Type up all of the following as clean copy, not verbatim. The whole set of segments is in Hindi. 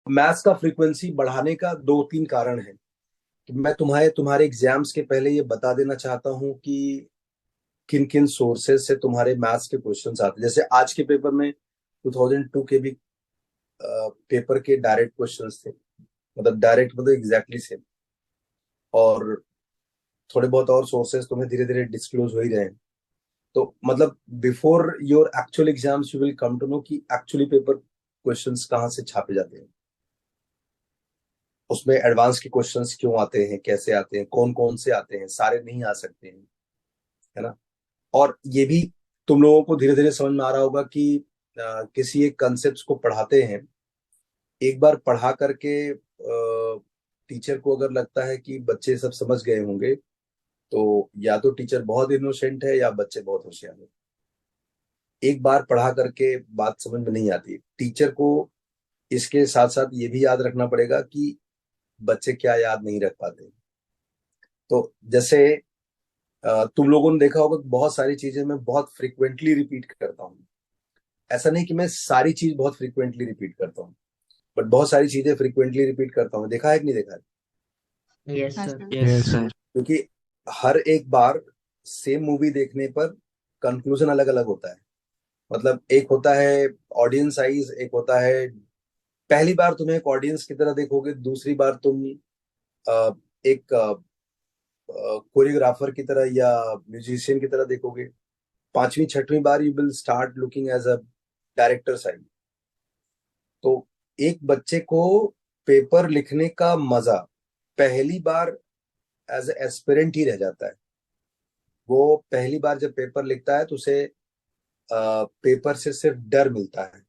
मैथ्स का फ्रीक्वेंसी बढ़ाने का दो तीन कारण है। कि मैं तुम्हारे एग्जाम्स के पहले ये बता देना चाहता हूँ कि किन किन सोर्सेज से तुम्हारे मैथ्स के क्वेश्चंस आते हैं। जैसे आज के पेपर में 2002 के भी पेपर के डायरेक्ट क्वेश्चंस थे। मतलब डायरेक्ट मतलब एग्जैक्टली सेम। और थोड़े बहुत और सोर्सेज तुम्हें धीरे धीरे डिस्क्लोज हो ही रहे हैं। तो मतलब before your actual exams you will come to know कि एक्चुअली पेपर क्वेश्चंस कहाँ से छापे जाते हैं, उसमें एडवांस के क्वेश्चंस क्यों आते हैं, कैसे आते हैं, कौन कौन से आते हैं, सारे नहीं आ सकते हैं, है ना। और ये भी तुम लोगों को धीरे धीरे समझ में आ रहा होगा कि किसी एक कंसेप्ट को पढ़ाते हैं, एक बार पढ़ा करके टीचर को अगर लगता है कि बच्चे सब समझ गए होंगे, तो या तो टीचर बहुत इनोसेंट है या बच्चे बहुत होशियार है। एक बार पढ़ा करके बात समझ में नहीं आती। टीचर को इसके साथ साथ ये भी याद रखना पड़ेगा कि बच्चे क्या याद नहीं रख पाते। तो जैसे तुम लोगों ने देखा होगा कि बहुत सारी चीजें मैं बहुत फ्रिक्वेंटली रिपीट करता हूँ। ऐसा नहीं कि मैं सारी चीज बहुत फ्रिक्वेंटली रिपीट करता हूँ, बट बहुत सारी चीजें फ्रिक्वेंटली रिपीट करता हूँ। देखा है कि नहीं देखा है? यस हाँ सर। सर। Yes sir. क्योंकि हर एक बार सेम मूवी देखने पर कंक्लूजन अलग अलग होता है। मतलब एक होता है ऑडियंस आइज, एक होता है पहली बार तुम एक ऑडियंस की तरह देखोगे, दूसरी बार तुम एक कोरियोग्राफर की तरह या म्यूजिशियन की तरह देखोगे, पांचवी छठवीं बार you will start looking as a director side. तो एक बच्चे को पेपर लिखने का मजा पहली बार एज एस्पिरेंट ही रह जाता है। वो पहली बार जब पेपर लिखता है तो उसे पेपर से सिर्फ डर मिलता है।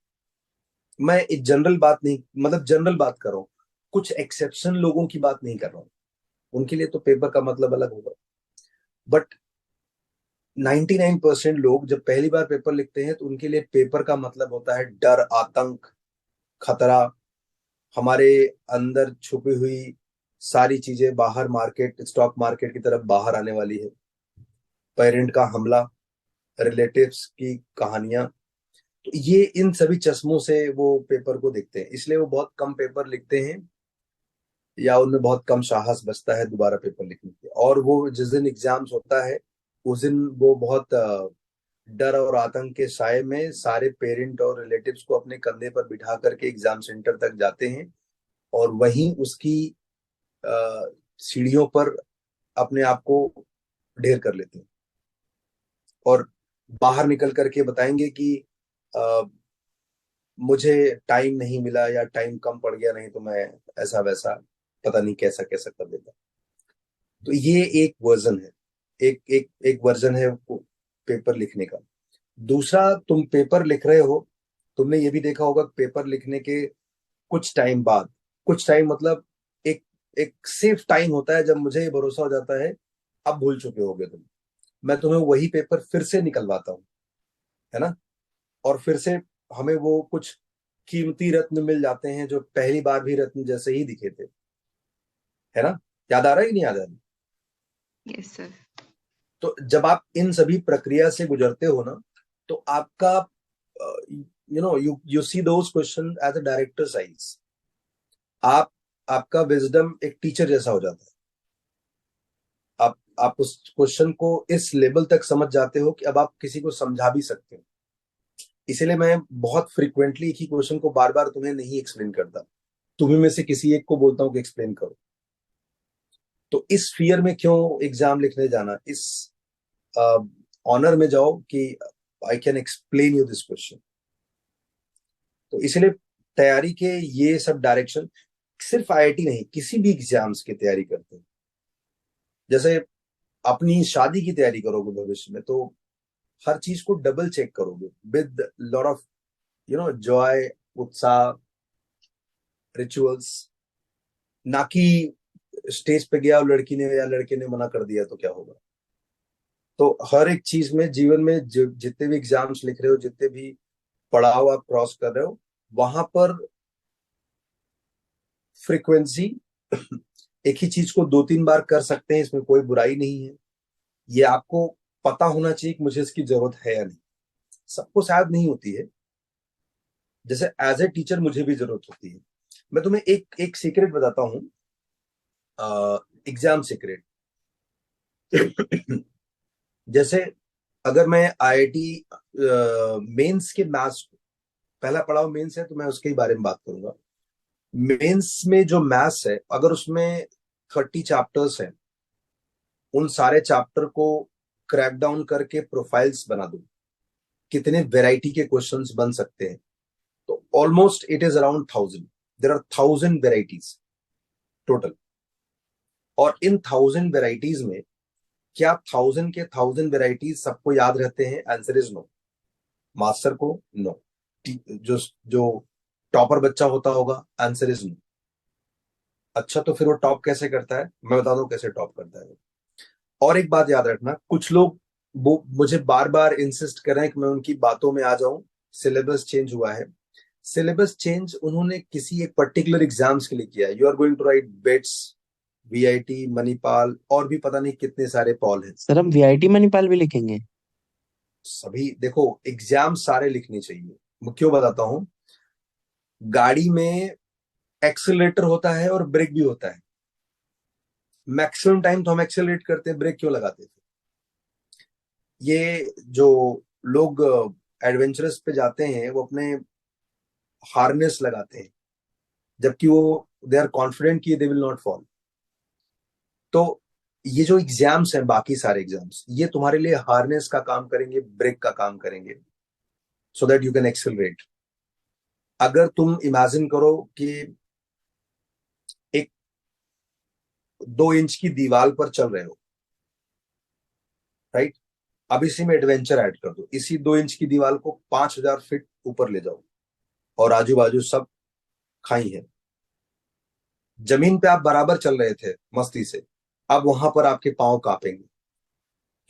मैं एक जनरल बात नहीं, मतलब जनरल बात कर रहा हूँ, कुछ एक्सेप्शन लोगों की बात नहीं कर रहा हूँ। उनके लिए तो पेपर का मतलब अलग होगा, बट 99% लोग जब पहली बार पेपर लिखते हैं तो उनके लिए पेपर का मतलब होता है डर, आतंक, खतरा। हमारे अंदर छुपी हुई सारी चीजें बाहर मार्केट, स्टॉक मार्केट की तरफ बाहर आने वाली है। पेरेंट का हमला, रिलेटिव्स की कहानियां। तो ये इन सभी चश्मों से वो पेपर को देखते हैं, इसलिए वो बहुत कम पेपर लिखते हैं या उनमें बहुत कम साहस बचता है दोबारा पेपर लिखने के। और वो जिस दिन एग्जाम्स होता है उस दिन वो बहुत डर और आतंक के साए में सारे पेरेंट और रिलेटिव्स को अपने कंधे पर बिठा करके एग्जाम सेंटर तक जाते हैं और वहीं उसकी सीढ़ियों पर अपने आप को ढेर कर लेते हैं और बाहर निकल करके बताएंगे कि अ, मुझे टाइम नहीं मिला या टाइम कम पड़ गया, नहीं तो मैं ऐसा वैसा पता नहीं कैसा कैसा कर देता। तो ये एक वर्जन है, एक एक एक वर्जन है पेपर लिखने का। दूसरा, तुम पेपर लिख रहे हो, तुमने ये भी देखा होगा पेपर लिखने के कुछ टाइम बाद, कुछ टाइम मतलब एक एक सेफ टाइम होता है जब मुझे ये भरोसा हो जाता है अब भूल चुके होगे तुम, मैं तुम्हें वही पेपर फिर से निकलवाता हूँ, है ना। और फिर से हमें वो कुछ कीमती रत्न मिल जाते हैं जो पहली बार भी रत्न जैसे ही दिखे थे, है ना। याद आ रहा है कि नहीं याद आ रहा? Yes sir. तो जब आप इन सभी प्रक्रिया से गुजरते हो ना, तो आपका you see those question as a director size. आप आपका विजडम एक टीचर जैसा हो जाता है। आप उस क्वेश्चन को इस लेवल तक समझ जाते हो कि अब आप किसी को समझा भी सकते हो। इसीलिए मैं बहुत फ्रिक्वेंटली एक ही क्वेश्चन को बार बार तुम्हें नहीं एक्सप्लेन करता, तुम्हें में से किसी एक को बोलता हूँ कि एक्सप्लेन करो। तो इस फियर में क्यों एग्जाम लिखने जाना, इस ऑनर में जाओ कि I can explain you this question. तो इसलिए तैयारी के ये सब डायरेक्शन सिर्फ आईआईटी नहीं, किसी भी एग्जाम्स की तैयारी करते हैं। जैसे अपनी शादी की तैयारी करोगे भविष्य में, तो हर चीज को डबल चेक करोगे विद लॉट ऑफ जॉय, उत्साह, रिचुअल्स। ना कि स्टेज पे गया और लड़की ने या लड़के ने मना कर दिया तो क्या होगा। तो हर एक चीज में, जीवन में जितने भी एग्जाम्स लिख रहे हो, जितने भी पड़ाव आप क्रॉस कर रहे हो, वहां पर फ्रीक्वेंसी एक ही चीज को दो तीन बार कर सकते हैं, इसमें कोई बुराई नहीं है। ये आपको पता होना चाहिए कि मुझे इसकी जरूरत है या नहीं। सबको शायद नहीं होती है, जैसे एज ए टीचर मुझे भी जरूरत होती है। मैं तुम्हें एक एक सीक्रेट बताता हूँ, एग्जाम सीक्रेट। जैसे अगर मैं आईआईटी मेंस के मैथ्स, पहला पड़ाव मेंस है तो मैं उसके ही बारे में बात करूंगा। मेंस में जो मैथ्स है, अगर उसमें 30 चैप्टर्स हैं, उन सारे चैप्टर को क्रैक डाउन करके प्रोफाइल्स बना दो, कितने वैरायटी के क्वेश्चंस बन सकते हैं। तो almost it is around 1000। There are 1000 varieties total. और इन 1000 वेराइटीज में क्या 1000 के 1000 वेराइटीज सबको याद रहते हैं? Answer is no. मास्टर को नो। जो जो टॉपर बच्चा होता होगा, आंसर इज नो। अच्छा, तो फिर वो टॉप कैसे करता है? मैं बता दूं कैसे टॉप करता है। और एक बात याद रखना, कुछ लोग वो मुझे बार बार इंसिस्ट कर रहे हैं कि मैं उनकी बातों में आ जाऊं। सिलेबस चेंज हुआ है। सिलेबस चेंज उन्होंने किसी एक पर्टिकुलर एग्जाम्स के लिए किया है। You are going to write BITS, VIT, Manipal, और भी पता नहीं कितने सारे पॉल हैं। सर हम वीआईटी मणिपाल भी लिखेंगे? सभी देखो, एग्जाम सारे लिखने चाहिए। मैं क्यों बताता हूँ। गाड़ी में एक्सेलरेटर होता है और ब्रेक भी होता है। मैक्सिमम टाइम तो हम एक्सेलरेट करते हैं, ब्रेक क्यों लगाते थे? ये जो लोग एडवेंचरस पे जाते हैं, वो अपने हार्नेस लगाते हैं, जबकि वो दे आर कॉन्फिडेंट कि दे विल नॉट फॉल। तो ये जो एग्जाम्स हैं, बाकी सारे एग्जाम्स, ये तुम्हारे लिए हार्नेस का काम करेंगे, ब्रेक का काम करेंगे, so that you can accelerate. अगर तुम इमेजिन करो कि एक 2 इंच की दीवार पर चल रहे हो, राइट? अब इसी में एडवेंचर ऐड कर दो, इसी 2 इंच की दीवार को 5000 फीट ऊपर ले जाओ, और आजू बाजू सब खाई है। जमीन पे आप बराबर चल रहे थे मस्ती से, अब वहां पर आपके पांव कांपेंगे,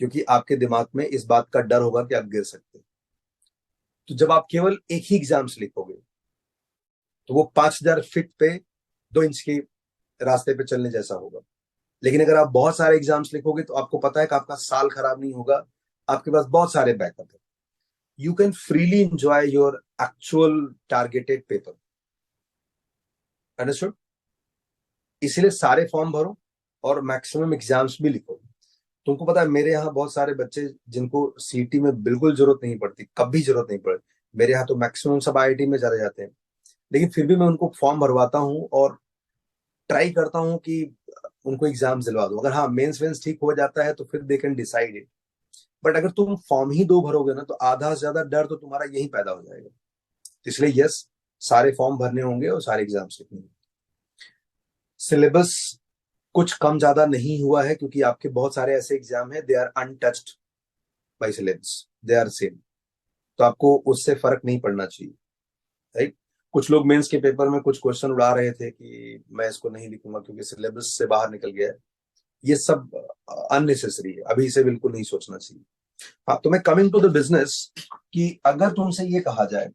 क्योंकि आपके दिमाग में इस बात का डर होगा कि आप गिर सकते हैं। तो जब आप केवल एक ही एग्जाम्स लिखोगे, तो वो 5000 फीट पे 2 इंच के रास्ते पे चलने जैसा होगा। लेकिन अगर आप बहुत सारे एग्जाम्स लिखोगे, तो आपको पता है कि आपका साल खराब नहीं होगा, आपके पास बहुत सारे बैकअप है। You can freely enjoy your actual targeted paper. Understood? इसीलिए सारे फॉर्म भरो और मैक्सिमम एग्जाम्स भी लिखो। तुमको पता है, मेरे यहाँ बहुत सारे बच्चे जिनको सीटी में बिल्कुल जरूरत नहीं पड़ती, कभी जरूरत नहीं पड़ती, मेरे यहाँ तो मैक्सिमम सब आईआईटी में चले जाते हैं। लेकिन फिर भी मैं उनको फॉर्म भरवाता हूँ और ट्राई करता हूँ कि उनको एग्जाम दिलवा दूं। अगर हाँ मेंस वेंस ठीक हो जाता है तो फिर they can decide it. But अगर तुम फॉर्म ही 2 भरोगे ना, तो आधा से ज्यादा डर तो तुम्हारा यही पैदा हो जाएगा। तो इसलिए यस, सारे फॉर्म भरने होंगे और सारे एग्जाम्स लिखने होंगे। सिलेबस कुछ कम ज्यादा नहीं हुआ है, क्योंकि आपके बहुत सारे ऐसे एग्जाम है, they are untouched by syllabus, they are same. तो आपको उससे फर्क नहीं पड़ना चाहिए, राइट? कुछ लोग मेंस के पेपर में कुछ क्वेश्चन उड़ा रहे थे कि मैं इसको नहीं लिखूंगा क्योंकि सिलेबस से बाहर निकल गया है। ये सब अननेसेसरी है, अभी इसे बिल्कुल नहीं सोचना चाहिए। हाँ, तो मैं कमिंग टू द बिजनेस, कि अगर तुमसे ये कहा जाए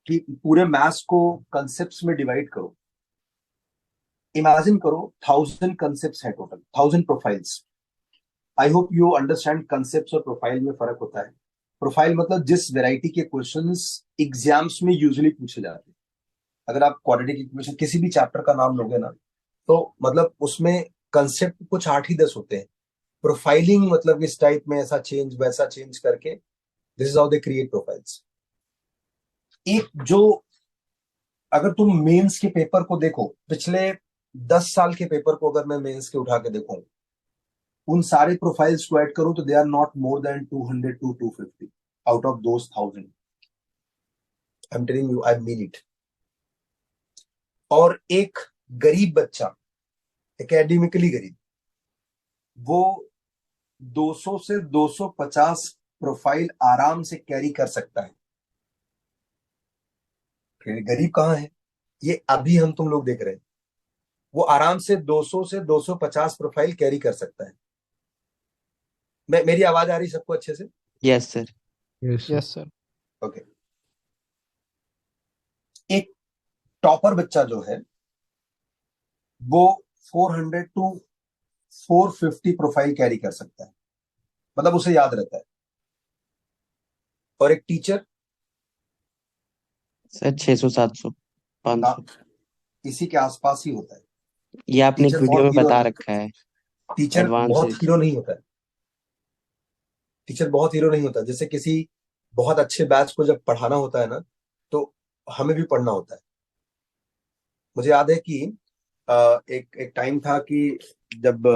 कि पूरे मैथ्स को कंसेप्ट में डिवाइड करो, इमेजिन करो 1000 कंसेप्ट है total, 1000 profiles. I hope you understand concept और प्रोफाइल में फर्क होता है। प्रोफाइल मतलब जिस वैरायटी के क्वेश्चंस एग्जाम्स में यूजुअली पूछे जाते हैं। अगर आप क्वाड्रेटिक इक्वेशन किसी भी चैप्टर का नाम लोगे ना, तो मतलब उसमें कंसेप्ट कुछ 8 ही 10 होते हैं। प्रोफाइलिंग मतलब इस टाइप में ऐसा चेंज वैसा चेंज करके, this is how they create profiles. एक जो, अगर तुम मेंस के पेपर को देखो, पिछले 10 साल के पेपर को अगर मैं मेंस के उठा के देखूं, उन सारे प्रोफाइल्स को ऐड करूं, तो they are not more than 200 to 250 out of those 1000। I am telling you, I mean it. और एक गरीब बच्चा, एकेडमिकली गरीब, वो 200 से 250 प्रोफाइल आराम से कैरी कर सकता है। फिर गरीब कहाँ है? ये अभी हम तुम लोग देख रहे हैं। वो आराम से 200 से 250 प्रोफाइल कैरी कर सकता है। मेरी आवाज आ रही सबको अच्छे से? Yes sir. Yes yes sir. Okay. एक टॉपर बच्चा जो है, वो 400 टू 450 प्रोफाइल कैरी कर सकता है, मतलब उसे याद रहता है। और एक टीचर सर 600 700 500। इसी के आसपास ही होता है। ये आपने एक टीचर वीडियो बहुत में हीरो बता नहीं, रखा है। Teacher advance. बहुत हीरो नहीं होता है। टीचर बहुत हीरो नहीं होता। जैसे किसी बहुत अच्छे बैच को जब पढ़ाना होता है ना, तो हमें भी पढ़ना होता है। मुझे याद है कि एक एक टाइम था कि जब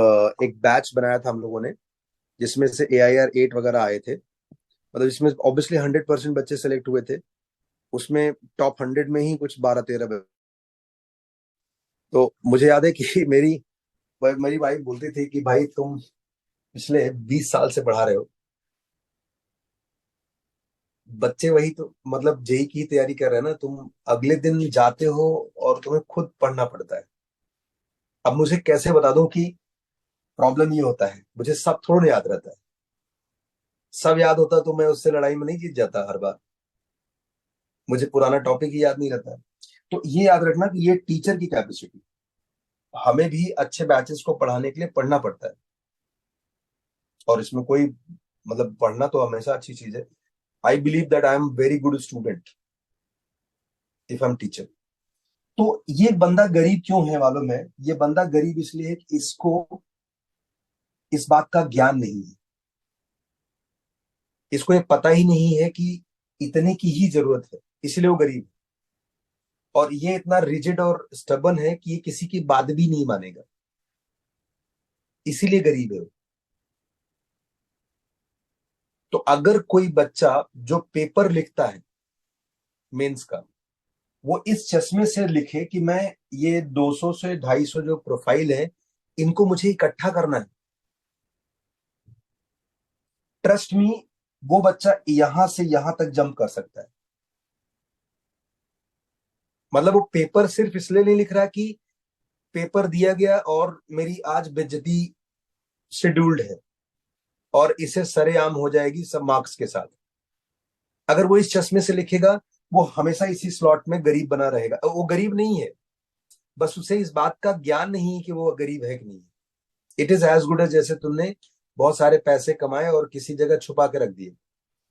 एक बैच बनाया था हम लोगों ने, जिसमें से AIR 8 वगैरह आए थे। मतलब इसमें ऑब्वियसली 100% बच्चे सेलेक्ट हुए थे। उसमें टॉप 100 में ही कुछ 12-13। तो मुझे याद है कि मेरी वाइफ बोलती थी कि भाई तुम पिछले 20 साल से पढ़ा रहे हो, बच्चे वही तो मतलब जेई की तैयारी कर रहे हैं ना, तुम अगले दिन जाते हो और तुम्हें खुद पढ़ना पड़ता है। अब मुझे कैसे बता दूं कि प्रॉब्लम ये होता है, मुझे सब थोड़ा याद रहता है। सब याद होता तो मैं उससे लड़ाई में नहीं जीत जाता हर बार। मुझे पुराना टॉपिक ही याद नहीं रहता है। तो ये याद रखना कि ये टीचर की कैपेसिटी, हमें भी अच्छे बैचेस को पढ़ाने के लिए पढ़ना पड़ता है। और इसमें कोई मतलब पढ़ना तो हमेशा अच्छी चीज है। I believe that I am very good student if I am teacher. तो ये बंदा गरीब क्यों है मालूम है? ये बंदा गरीब इसलिए है कि इसको इस बात का ज्ञान नहीं है। इसको ये पता ही नहीं है कि इतने की ही जरूरत है, इसलिए वो गरीब है। और ये इतना रिजिड और स्टबन है कि ये किसी की बात भी नहीं मानेगा, इसीलिए गरीब है वो। तो अगर कोई बच्चा जो पेपर लिखता है मेंस का, वो इस चश्मे से लिखे कि मैं ये 200 से 250 जो प्रोफाइल है, इनको मुझे इकट्ठा करना है, ट्रस्ट मी, वो बच्चा यहां से यहां तक जंप कर सकता है। मतलब वो पेपर सिर्फ इसलिए नहीं लिख रहा कि पेपर दिया गया और मेरी आज बेइज्जती शेड्यूल्ड है और इसे सरेआम हो जाएगी सब मार्क्स के साथ। अगर वो इस चश्मे से लिखेगा, वो हमेशा इसी स्लॉट में गरीब बना रहेगा। वो गरीब नहीं है, बस उसे इस बात का ज्ञान नहीं है कि वो गरीब है कि नहीं। It is as good as जैसे तुमने बहुत सारे पैसे कमाए और किसी जगह छुपा के रख दिए,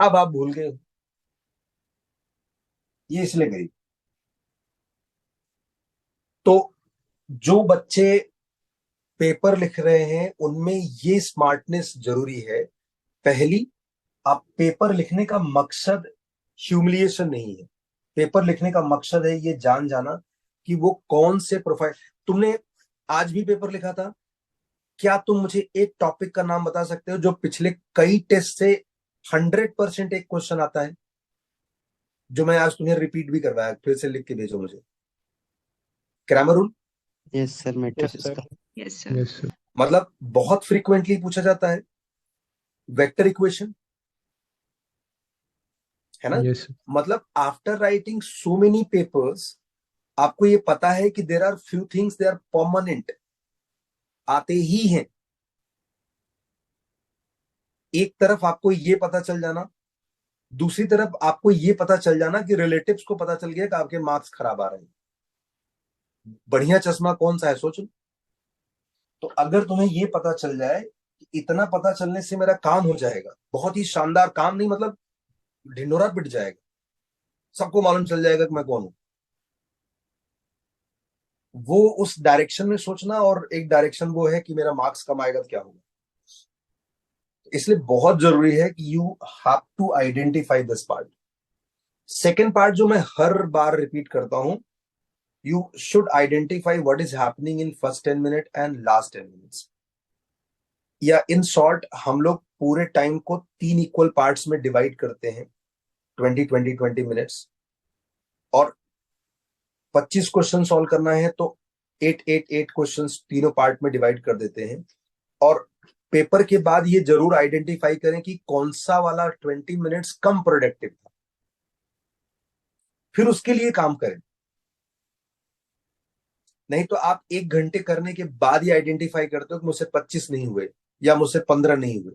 अब आप भूल गए हो। ये इसलिए गरीब। तो जो बच्चे पेपर लिख रहे हैं उनमें ये स्मार्टनेस जरूरी है। पहली, आप पेपर लिखने का मकसद ह्यूमिलिएशन नहीं है। पेपर लिखने का मकसद है ये जान जाना कि वो कौन से प्रोफाइल। तुमने आज भी पेपर लिखा था, क्या तुम मुझे एक टॉपिक का नाम बता सकते हो जो पिछले कई टेस्ट से 100% एक क्वेश्चन आता है, जो मैं आज तुम्हें रिपीट भी करवाया, फिर से लिख के भेजो मुझे। Grammar rule, yes sir, yes matrices sir. का। Yes, sir. Yes sir. मतलब बहुत फ्रीक्वेंटली पूछा जाता है। वेक्टर इक्वेशन, है ना? यस मतलब after writing so many papers, आपको ये पता है कि there are few things they are permanent, आते ही हैं। एक तरफ आपको ये पता चल जाना, दूसरी तरफ आपको ये पता चल जाना कि रिलेटिव्स को पता चल गया कि आपके मार्क्स खराब आ रहे हैं। बढ़िया चश्मा कौन सा है सोचो। तो अगर तुम्हें ये पता चल जाए कि इतना पता चलने से मेरा काम हो जाएगा, बहुत ही शानदार काम, नहीं मतलब ढिंडोरा पिट जाएगा, सबको मालूम चल जाएगा कि मैं कौन हूं, वो उस डायरेक्शन में सोचना। और एक डायरेक्शन वो है कि मेरा मार्क्स कम आएगा तो क्या होगा। इसलिए बहुत जरूरी है कि you have to identify this part. Second part जो मैं हर बार रिपीट करता हूं, you should identify what is happening in first 10 minute and last 10 minutes. या इन शॉर्ट, हम लोग पूरे टाइम को 3 इक्वल पार्ट्स में डिवाइड करते हैं, 20-20-20 मिनट्स। और 25 क्वेश्चन सॉल्व करना है तो 8-8-8 क्वेश्चन तीनों पार्ट में डिवाइड कर देते हैं। और पेपर के बाद ये जरूर आइडेंटिफाई करें कि कौन सा वाला 20 मिनट्स कम प्रोडक्टिव था, फिर उसके लिए काम करें। नहीं तो आप 1 घंटे करने के बाद ही आइडेंटिफाई करते हो कि मुझसे 25 नहीं हुए या मुझसे 15 नहीं हुए।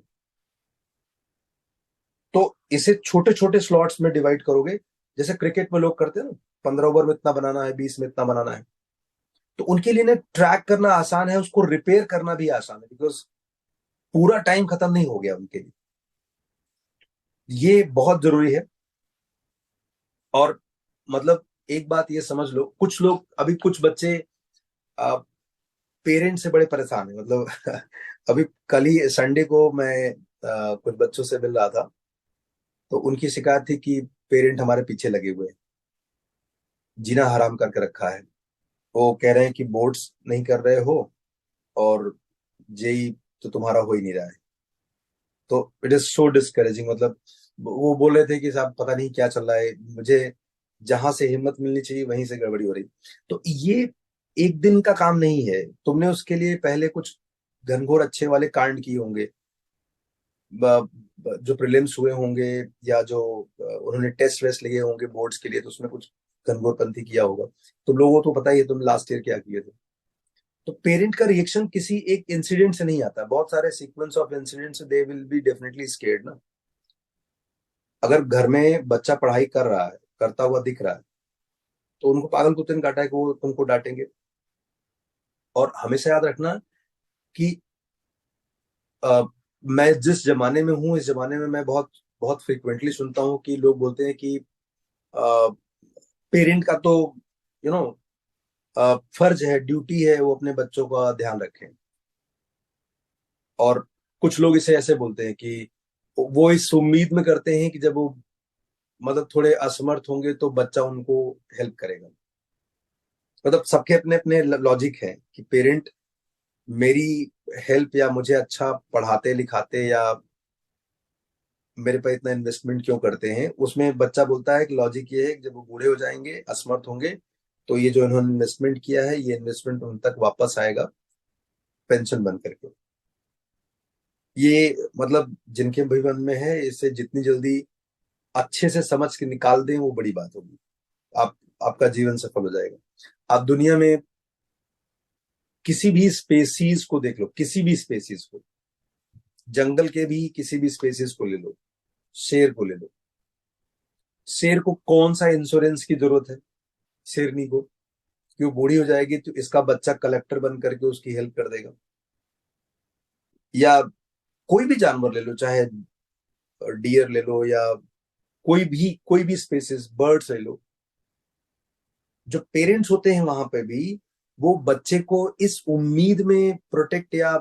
तो इसे छोटे छोटे स्लॉट्स में डिवाइड करोगे, जैसे क्रिकेट में लोग करते हैं ना, 15 ओवर में इतना बनाना है, 20 में इतना बनाना है। तो उनके लिए ना ट्रैक करना आसान है, उसको रिपेयर करना भी आसान है, बिकॉज पूरा टाइम खत्म नहीं हो गया उनके लिए। ये बहुत जरूरी है। और मतलब एक बात ये समझ लो, कुछ लोग अभी कुछ बच्चे पेरेंट्स से बड़े परेशान है, मतलब अभी कल ही संडे को मैं कुछ बच्चों से मिल रहा था, तो उनकी शिकायत थी कि पेरेंट हमारे पीछे लगे हुए हैं, जीना हराम करके रखा है। वो कह रहे हैं कि बोर्ड्स नहीं कर रहे हो और जेई तो तुम्हारा हो ही नहीं रहा है। तो इट इज सो डिस्करेजिंग, मतलब वो बोल रहे थे कि साहब पता नहीं क्या चल रहा है, मुझे जहां से हिम्मत मिलनी चाहिए वहीं से गड़बड़ी हो रही। तो ये एक दिन का काम नहीं है, तुमने उसके लिए पहले कुछ घनघोर अच्छे वाले कांड किए होंगे, जो प्रीलिम्स हुए होंगे, या जो उन्होंने टेस्ट वेस्ट लिए होंगे बोर्ड्स के लिए, तो उसमें कुछ घनघोरपंथी किया होगा। तुम लोगों को तो पता ही है तुम लास्ट ईयर क्या किए थे। तो पेरेंट का रिएक्शन किसी एक इंसिडेंट से नहीं आता, बहुत सारे sequence of incidents, they will be definitely scared ना। अगर घर में बच्चा पढ़ाई कर रहा है, करता हुआ दिख रहा है, तो उनको पागल कुत्ते ने काटा है कि वो तुमको डांटेंगे। और हमेशा याद रखना कि मैं जिस जमाने में हूँ, इस जमाने में मैं बहुत बहुत फ्रिक्वेंटली सुनता हूँ कि लोग बोलते हैं कि पेरेंट का तो यू नो फर्ज है, ड्यूटी है, वो अपने बच्चों का ध्यान रखें। और कुछ लोग इसे ऐसे बोलते हैं कि वो इस उम्मीद में करते हैं कि जब वो मतलब थोड़े असमर्थ होंगे तो बच्चा उनको हेल्प करेगा। मतलब सबके अपने अपने लॉजिक है कि पेरेंट मेरी हेल्प या मुझे अच्छा पढ़ाते लिखाते या मेरे पे इतना इन्वेस्टमेंट क्यों करते हैं, उसमें बच्चा बोलता है कि लॉजिक ये है कि जब वो बूढ़े हो जाएंगे, असमर्थ होंगे, तो ये जो इन्होंने इन्वेस्टमेंट किया है, ये इन्वेस्टमेंट उन तक वापस आएगा पेंशन बन करके। ये मतलब जिनके भी मन में है, इसे जितनी जल्दी अच्छे से समझ के निकाल दें वो बड़ी बात होगी। आप आपका जीवन सफल हो जाएगा। आप दुनिया में किसी भी स्पेसीज को देख लो, किसी भी स्पेसीज को, जंगल के भी किसी भी स्पेसीज को ले लो, शेर को ले लो, शेर को कौन सा इंश्योरेंस की जरूरत है शेरनी को, कि वो बूढ़ी हो जाएगी तो इसका बच्चा कलेक्टर बन करके उसकी हेल्प कर देगा। या कोई भी जानवर ले लो, चाहे डियर ले लो या कोई भी स्पेसीज, बर्ड्स ले लो, जो पेरेंट्स होते हैं वहां पे भी वो बच्चे को इस उम्मीद में प्रोटेक्ट या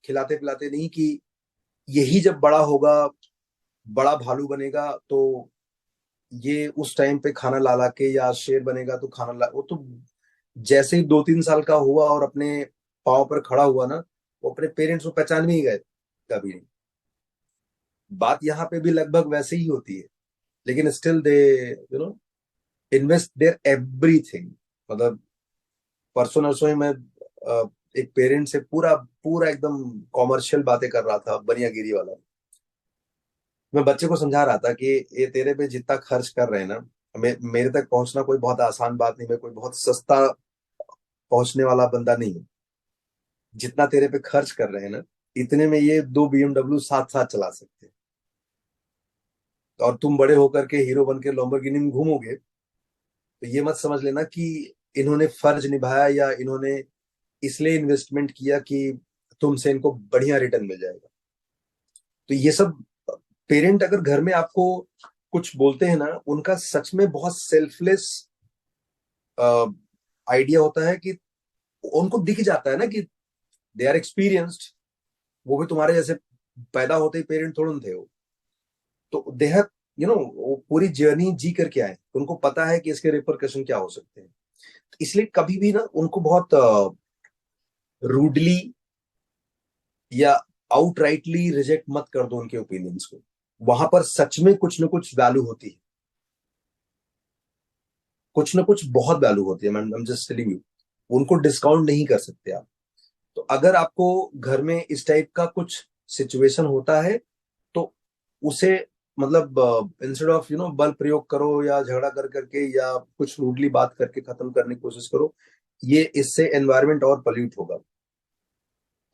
खिलाते पिलाते नहीं कि यही जब बड़ा होगा, बड़ा भालू बनेगा, तो ये उस टाइम पे खाना ला ला के, या शेर बनेगा तो खाना ला, वो तो जैसे ही 2-3 साल का हुआ और अपने पाँव पर खड़ा हुआ ना, वो अपने पेरेंट्स को पहचान भी नहीं गए कभी नहीं। बात यहाँ पे भी लगभग वैसे ही होती है, लेकिन still they know invest their everything. मतलब परसों नरसों ही मैं एक पेरेंट से पूरा पूरा एकदम कॉमर्शियल बातें कर रहा था, बनियागिरी वाला। मैं बच्चे को समझा रहा था कि ये तेरे पे जितना खर्च कर रहे हैं ना, मेरे तक पहुंचना कोई बहुत आसान बात नहीं, मैं कोई बहुत सस्ता पहुंचने वाला बंदा नहीं हूँ। जितना तेरे पे खर्च कर रहे हैं ना, इतने में ये 2 BMW साथ साथ चला सकते हैं। और तुम बड़े होकर के हीरो बन के लैम्बोर्गिनी में घूमोगे, तो ये मत समझ लेना कि इन्होंने फर्ज निभाया या इन्होंने इसलिए इन्वेस्टमेंट किया कि तुमसे इनको बढ़िया रिटर्न मिल जाएगा। तो ये सब पेरेंट अगर घर में आपको कुछ बोलते हैं ना, उनका सच में बहुत सेल्फलेस आइडिया होता है कि उनको दिख जाता है ना कि दे आर एक्सपीरियंस्ड। वो भी तुम्हारे जैसे पैदा होते ही पेरेंट थोड़े थे वो, तो दे हैव वो पूरी जर्नी जी करके आए, उनको पता है कि इसके रिपरकशन क्या हो सकते हैं। इसलिए कभी भी ना उनको बहुत रूडली या आउटराइटली रिजेक्ट मत कर दो उनके ओपिनियंस को। वहां पर सच में कुछ ना कुछ वैल्यू होती है, कुछ ना कुछ बहुत वैल्यू होती है। I am just telling you, उनको डिस्काउंट नहीं कर सकते आप। तो अगर आपको घर में इस टाइप का कुछ सिचुएशन होता है, तो उसे मतलब इंस्टेड ऑफ बल प्रयोग करो या झगड़ा कर करके या कुछ रूडली बात करके खत्म करने की कोशिश करो। ये इससे एनवायरनमेंट और पॉल्यूट होगा।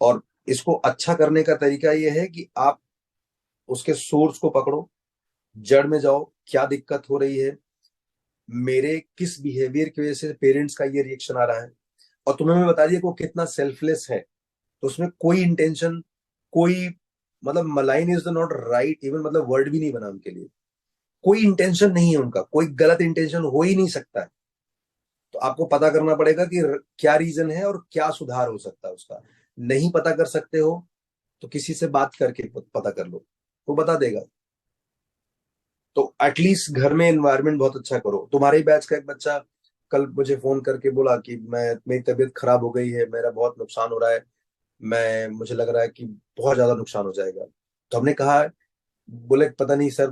और इसको अच्छा करने का तरीका ये है कि आप उसके सोर्स को पकड़ो, जड़ में जाओ, क्या दिक्कत हो रही है, मेरे किस बिहेवियर की वजह से पेरेंट्स का ये रिएक्शन आ रहा है। और तुम्हें मैं बता दिया कि वो कितना सेल्फलेस है, तो उसमें कोई इंटेंशन, कोई मतलब malign is the not right even, मतलब वर्ड भी नहीं बना उनके लिए। कोई इंटेंशन नहीं है उनका, कोई गलत इंटेंशन हो ही नहीं सकता है। तो आपको पता करना पड़ेगा कि क्या रीजन है और क्या सुधार हो सकता है उसका। नहीं पता कर सकते हो तो किसी से बात करके पता कर लो, वो बता देगा। तो एटलीस्ट घर में एनवायरनमेंट बहुत अच्छा करो। तुम्हारे ही बैच का एक बच्चा कल मुझे फोन करके बोला कि मेरी तबीयत खराब हो गई है, मेरा बहुत नुकसान हो रहा है, मुझे लग रहा है कि बहुत ज्यादा नुकसान हो जाएगा। तो हमने कहा, बोले पता नहीं सर,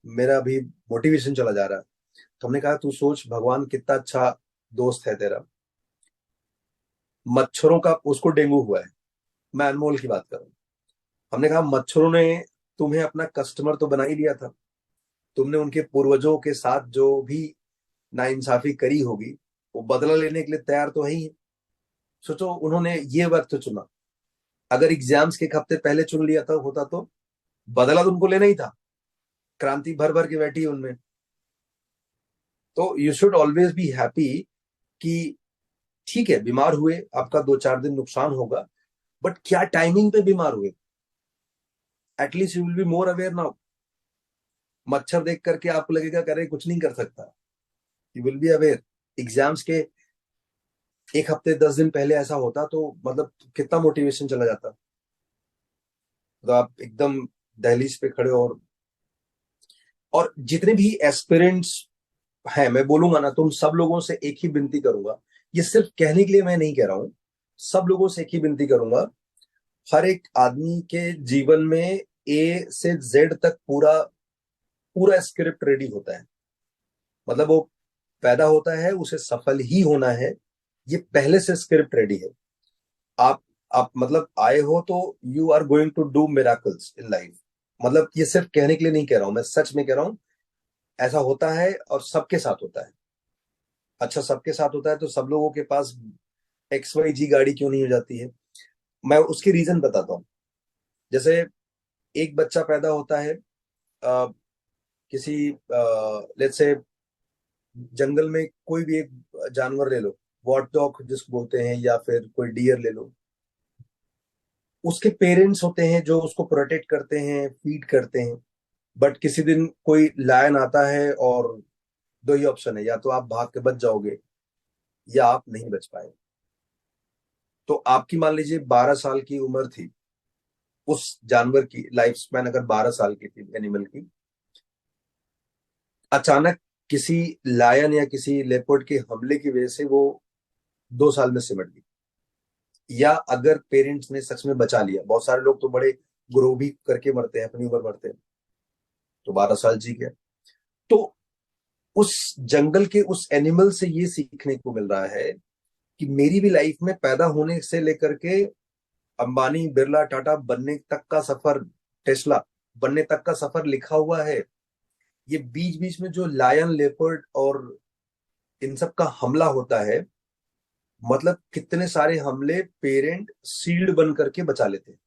मेरा अभी मोटिवेशन चला जा रहा है। तो हमने कहा तू सोच भगवान कितना अच्छा दोस्त है तेरा। मच्छरों का, उसको डेंगू हुआ है, मैं अनमोल की बात कर रहा हूँ। हमने कहा मच्छरों ने तुम्हें अपना कस्टमर तो बना ही लिया था, तुमने उनके पूर्वजों के साथ जो भी नाइंसाफी करी होगी वो बदला लेने के लिए तैयार तो है ही है। सोचो उन्होंने ये वक्त चुना, अगर एग्जाम्स के एक हफ्ते पहले चुन लिया था होता तो बदला तुमको लेना ही था। क्रांति भर भर के बैठी है उनमें। तो you should always be happy कि ठीक है बीमार हुए, आपका 2-4 दिन नुकसान होगा, बट क्या टाइमिंग पे बीमार हुए, at least you will be more aware now. मच्छर देख करके आपको लगेगा करे कुछ नहीं कर सकता, you will be aware. Exams के एक हफ्ते 10 दिन पहले ऐसा होता तो मतलब कितना मोटिवेशन चला जाता। तो आप एकदम दहलीज पे खड़े हो। और जितने भी एस्पिरेंट्स हैं, मैं बोलूंगा ना, तुम सब लोगों से एक ही विनती करूंगा, ये सिर्फ कहने के लिए मैं नहीं कह रहा हूं, सब लोगों से एक ही विनती करूंगा। हर एक आदमी के जीवन में ए से जेड तक पूरा पूरा स्क्रिप्ट रेडी होता है। मतलब वो पैदा होता है, उसे सफल ही होना है, ये पहले से स्क्रिप्ट रेडी है। आप आप मतलब आए हो तो you are going to do miracles in life. मतलब ये सिर्फ कहने के लिए नहीं कह रहा हूं, मैं सच में कह रहा हूं, ऐसा होता है और सबके साथ होता है। अच्छा सबके साथ होता है तो सब लोगों के पास XYG गाड़ी क्यों नहीं हो जाती है? मैं उसकी रीजन बताता हूँ। जैसे एक बच्चा पैदा होता है, अ, किसी लेट्स से जंगल में, कोई भी एक जानवर ले लो, वॉच डॉग जिसको बोलते हैं, या फिर कोई डियर ले लो। उसके पेरेंट्स होते हैं जो उसको प्रोटेक्ट करते हैं, फीड करते हैं। बट किसी दिन कोई लायन आता है और दो ही ऑप्शन है, या तो आप भाग के बच जाओगे या आप नहीं बच पाए। तो आपकी मान लीजिए 12 साल की उम्र थी, उस जानवर की लाइफ स्पैन अगर 12 साल की थी एनिमल की, अचानक किसी लायन या किसी लेपर्ड के हमले की वजह से वो 2 साल में सिमट गई। या अगर पेरेंट्स ने सच में बचा लिया, बहुत सारे लोग तो बड़े ग्रो भी करके मरते हैं, अपनी उम्र मरते हैं, तो 12 साल जी गया। तो उस जंगल के उस एनिमल से ये सीखने को मिल रहा है कि मेरी भी लाइफ में पैदा होने से लेकर के अंबानी बिरला टाटा बनने तक का सफर, टेस्ला बनने तक का सफर लिखा हुआ है। ये बीच बीच में जो लायन लेपर्ड और इन सब का हमला होता है, मतलब कितने सारे हमले पेरेंट सील्ड बन करके बचा लेते हैं।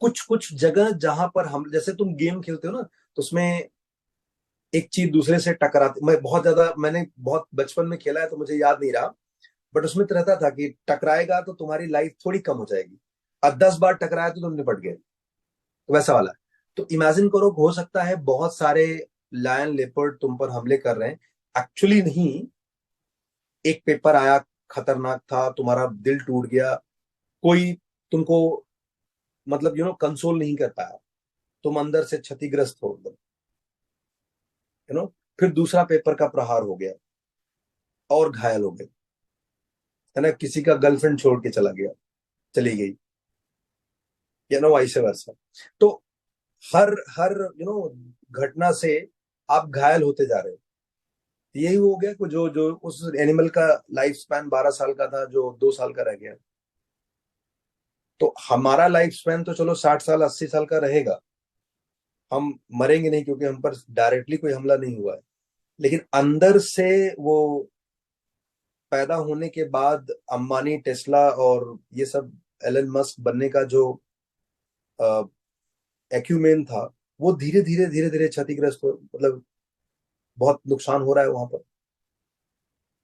कुछ कुछ जगह जहां पर हम, जैसे तुम गेम खेलते हो ना, तो उसमें एक चीज दूसरे से टकराती, मैं बहुत ज्यादा, मैंने बहुत बचपन में खेला है तो मुझे याद नहीं रहा, बट उसमें तो रहता था कि टकराएगा तो तुम्हारी लाइफ थोड़ी कम हो जाएगी, और 10 बार टकराया तो तुम निपट गए, तो वैसा वाला। तो इमेजिन करो, हो सकता है बहुत सारे लायन लेपर्ड तुम पर हमले कर रहे हैं, एक्चुअली नहीं, एक पेपर आया, खतरनाक था, तुम्हारा दिल टूट गया, कोई तुमको मतलब कंसोल नहीं कर पाया, तुम अंदर से क्षतिग्रस्त हो, फिर दूसरा पेपर का प्रहार हो गया और घायल हो गए, है ना, किसी का गर्लफ्रेंड छोड़ के चला गया, चली गई, वाइस वर्सा। तो हर हर घटना से आप घायल होते जा रहे हो। यही हो गया कि जो जो उस एनिमल का लाइफ स्पैन 12 साल का था, जो 2 साल का रह गया। तो हमारा लाइफ स्पैन तो चलो 60 साल 80 साल का रहेगा, हम मरेंगे नहीं क्योंकि हम पर डायरेक्टली कोई हमला नहीं हुआ है, लेकिन अंदर से वो पैदा होने के बाद अंबानी टेस्ला और ये सब एलन मस्क बनने का जो एक्यूमेन था, वो धीरे धीरे धीरे धीरे क्षतिग्रस्त हो, मतलब बहुत नुकसान हो रहा है वहां पर।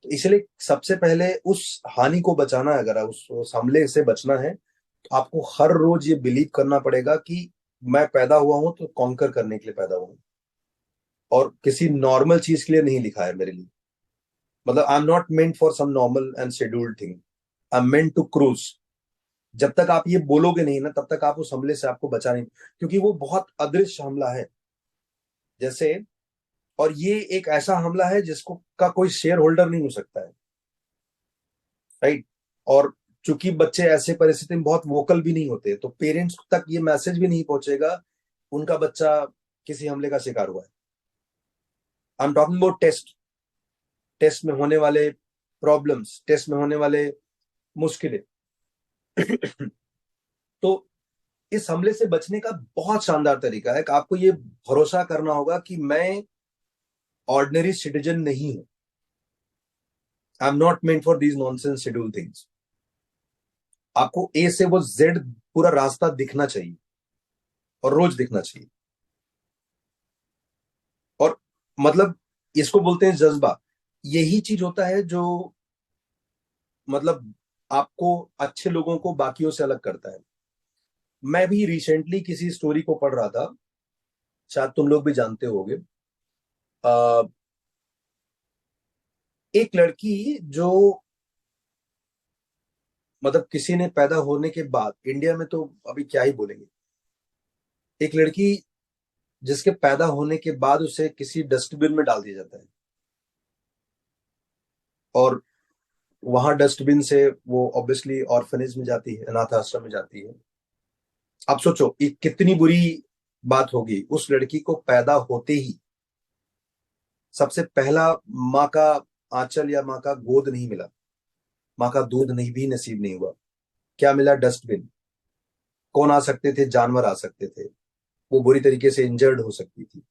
तो इसलिए सबसे पहले उस हानि को बचाना है, अगर उस हमले से बचना है तो आपको हर रोज ये बिलीव करना पड़ेगा कि मैं पैदा हुआ हूं तो कॉन्कर करने के लिए पैदा हुआ हूं, और किसी नॉर्मल चीज के लिए नहीं लिखा है मेरे लिए। मतलब I am not meant for some normal and scheduled thing, I am meant to cruise. जब तक आप ये बोलोगे नहीं ना, तब तक आप उस हमले से आपको बचा नहीं, क्योंकि वो बहुत अदृश्य हमला है जैसे। और ये एक ऐसा हमला है जिसको का कोई शेयर होल्डर नहीं हो सकता है, राइट। और चूंकि बच्चे ऐसे परिस्थिति में बहुत वोकल भी नहीं होते, तो पेरेंट्स तक ये मैसेज भी नहीं पहुंचेगा उनका बच्चा किसी हमले का शिकार हुआ है। I am talking about test, test में होने वाले प्रॉब्लम्स, टेस्ट में होने वाले मुश्किलें। तो इस हमले से बचने का बहुत शानदार तरीका है कि आपको ये भरोसा करना होगा कि मैं ऑर्डिनरी सिटीजन नहीं हूं। आई am not meant for these nonsense schedule things. आपको ए से वो जेड पूरा रास्ता दिखना चाहिए, और रोज दिखना चाहिए। और मतलब इसको बोलते हैं जज्बा। यही चीज होता है जो मतलब आपको, अच्छे लोगों को बाकियों से अलग करता है। मैं भी रिसेंटली किसी स्टोरी को पढ़ रहा था, शायद तुम लोग भी जानते होगे। अ, एक लड़की जो, मतलब किसी ने पैदा होने के बाद, इंडिया में तो अभी क्या ही बोलेंगे, एक लड़की जिसके पैदा होने के बाद उसे किसी डस्टबिन में डाल दिया जाता है, और वहां डस्टबिन से वो ऑब्वियसली ऑर्फनेज में जाती है, अनाथ आश्रम में जाती है। आप सोचो ये कितनी बुरी बात होगी। उस लड़की को पैदा होते ही सबसे पहला माँ का आंचल या माँ का गोद नहीं मिला, माँ का दूध नहीं भी नसीब नहीं हुआ। क्या मिला? डस्टबिन। कौन आ सकते थे? जानवर आ सकते थे, वो बुरी तरीके से इंजर्ड हो सकती थी।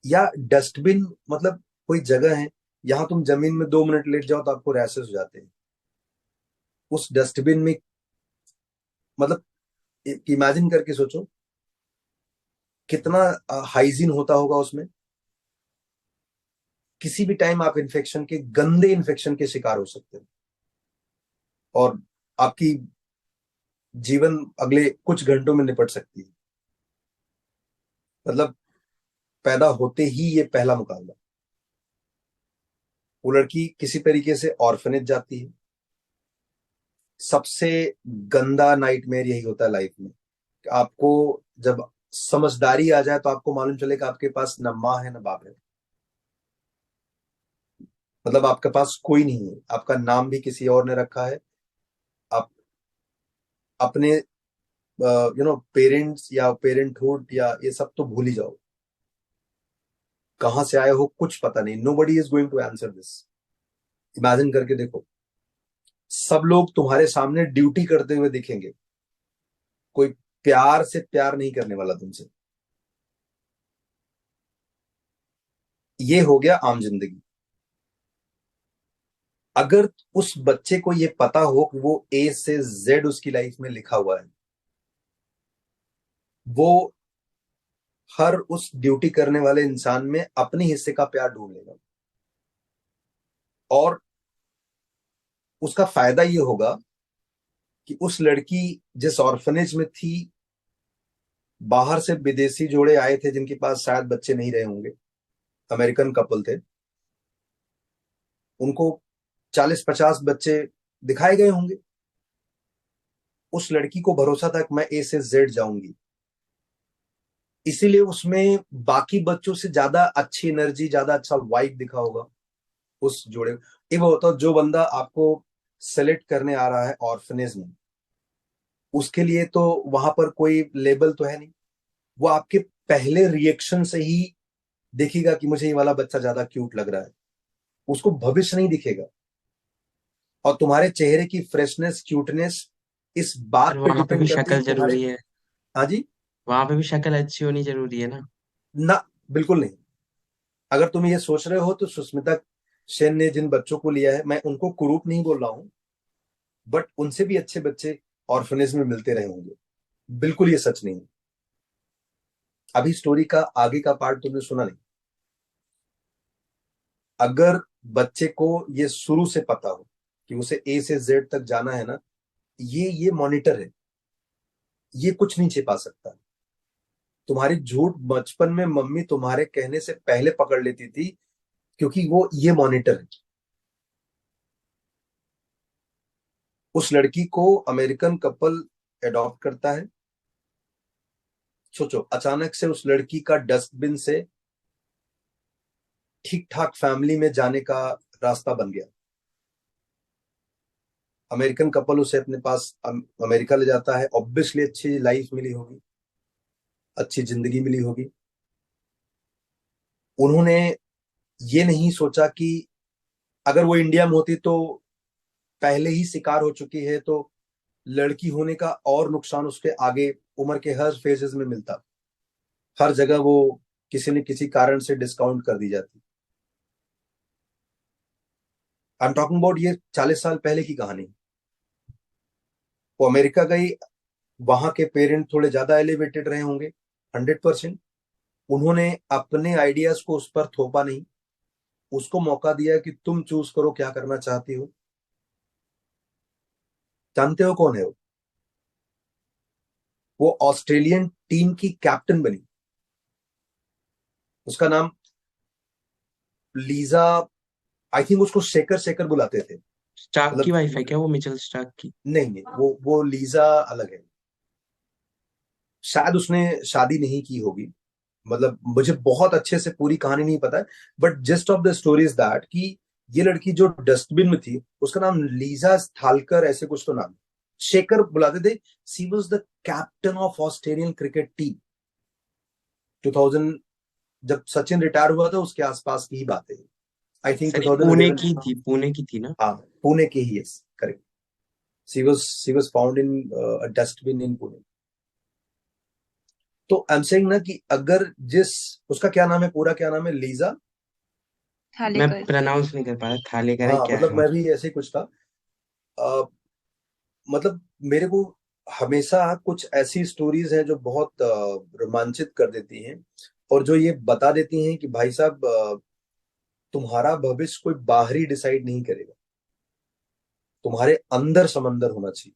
या डस्टबिन मतलब कोई जगह है, यहां तुम जमीन में 2 मिनट लेट जाओ तो आपको रैशेस हो जाते हैं। उस डस्टबिन में, मतलब इमेजिन करके सोचो कितना हाइजीन होता होगा उसमें। किसी भी टाइम आप इन्फेक्शन के, गंदे इन्फेक्शन के शिकार हो सकते हो, और आपकी जीवन अगले कुछ घंटों में निपट सकती है। मतलब पैदा होते ही ये पहला मुकाबला। वो लड़की किसी तरीके से ऑर्फनेज जाती है। सबसे गंदा नाइटमेयर यही होता है लाइफ में, कि आपको जब समझदारी आ जाए तो आपको मालूम चले कि आपके पास न माँ है न बाप है। मतलब आपके पास कोई नहीं है, आपका नाम भी किसी और ने रखा है। आप अपने पेरेंट्स या पेरेंटहुड या ये सब तो भूल ही जाओ। कहां से आए हो कुछ पता नहीं। Nobody is going to answer this. Imagine करके देखो, सब लोग तुम्हारे सामने ड्यूटी करते हुए दिखेंगे, कोई प्यार से प्यार नहीं करने वाला तुमसे। ये हो गया आम जिंदगी। अगर उस बच्चे को ये पता हो कि वो ए से जेड उसकी लाइफ में लिखा हुआ है, वो हर उस ड्यूटी करने वाले इंसान में अपने हिस्से का प्यार ढूंढ लेगा। और उसका फायदा ये होगा कि उस लड़की जिस ऑर्फनेज में थी, बाहर से विदेशी जोड़े आए थे जिनके पास शायद बच्चे नहीं रहे होंगे, अमेरिकन कपल थे, उनको 40-50 बच्चे दिखाए गए होंगे। उस लड़की को भरोसा था कि मैं ए से जेड जाऊंगी, इसीलिए उसमें बाकी बच्चों से ज्यादा अच्छी एनर्जी, ज्यादा अच्छा वाइब दिखा होगा उस जोड़े। एक वो होता, जो बंदा आपको सेलेक्ट करने आ रहा है ऑर्फनेज में, उसके लिए तो वहां पर कोई लेबल तो है नहीं। वो आपके पहले रिएक्शन से ही देखेगा कि मुझे ये वाला बच्चा ज्यादा क्यूट लग रहा है। उसको भविष्य नहीं दिखेगा। और तुम्हारे चेहरे की फ्रेशनेस, क्यूटनेस इस सर बात पे वहां पे भी डिपेंड करती है शक्ल कि तुम्हारे। जरूरी है। हाँ जी। वहां पे भी शक्ल अच्छी होनी जरूरी है ना। ना, बिल्कुल नहीं। अगर तुम ये सोच रहे हो तो सुष्मिता सेन ने जिन बच्चों को लिया है, मैं उनको कुरूप नहीं बोल रहा हूं, बट उनसे भी अच्छे बच्चे ऑर्फनेज में मिलते रहे होंगे। बिल्कुल ये सच नहीं है। अभी स्टोरी का आगे का पार्ट तुमने सुना नहीं। अगर बच्चे को ये शुरू से पता हो कि उसे ए से जेड तक जाना है ना, ये मॉनिटर है, ये कुछ नहीं छिपा सकता। तुम्हारी झूठ बचपन में मम्मी तुम्हारे कहने से पहले पकड़ लेती थी, क्योंकि वो ये मॉनिटर है। उस लड़की को अमेरिकन कपल अडॉप्ट करता है। सोचो, अचानक से उस लड़की का डस्टबिन से ठीक ठाक फैमिली में जाने का रास्ता बन गया। अमेरिकन कपल उसे अपने पास अमेरिका ले जाता है। ऑब्वियसली अच्छी लाइफ मिली होगी, अच्छी जिंदगी मिली होगी। उन्होंने ये नहीं सोचा कि अगर वो इंडिया में होती तो पहले ही शिकार हो चुकी है, तो लड़की होने का और नुकसान उसके आगे उम्र के हर फेजेस में मिलता। हर जगह वो किसी न किसी कारण से डिस्काउंट कर दी जाती। आई एम टॉकिंग अबाउट, ये 40 साल पहले की कहानी। वो अमेरिका गई, वहां के पेरेंट थोड़े ज्यादा एलिवेटेड रहे होंगे, 100%। उन्होंने अपने आइडियाज को उस पर थोपा नहीं, उसको मौका दिया कि तुम चूज करो क्या करना चाहती हो। जानते हो कौन है वो? वो ऑस्ट्रेलियन टीम की कैप्टन बनी। उसका नाम लीजा, आई थिंक उसको शेकर शेकर बुलाते थे। स्टार्क की वाइफ है मतलब क्या वो, मिचेल स्टार्क की? नहीं नहीं, वो लीजा अलग है। शायद उसने शादी नहीं की होगी। मतलब मुझे बहुत अच्छे से पूरी कहानी नहीं पता है, but just of the story is that कि ये लड़की जो डस्टबिन में थी, उसका नाम लीजा स्थालकर ऐसे कुछ तो नाम, शेखर बुलाते थे। She was the captain of Australian cricket team. 2000, जब सचिन रिटायर हुआ था उसके आसपास की ही बात है। आई थिंक सर ये पुणे 2011। की थी, पुणे की थी ना? हाँ, पुणे के ही, yes correct. She was found in dustbin in Pune. तो आई एम सेइंग ना कि अगर जिस, उसका क्या नाम है, पूरा क्या नाम है, लीजा। मैं थालेकर। प्रोनाउंस नहीं कर पा रहा, थालेकर है हाँ क्या मतलब है? मैं भी ऐसे ही कुछ था। अ, मतलब मेरे को हमेशा कुछ ऐसी स्टोरीज हैं जो बहुत रोमांचित कर देती हैं, और जो ये बता देती हैं कि भाई साहब, तुम्हारा भविष्य कोई बाहरी डिसाइड नहीं करेगा, तुम्हारे अंदर समंदर होना चाहिए।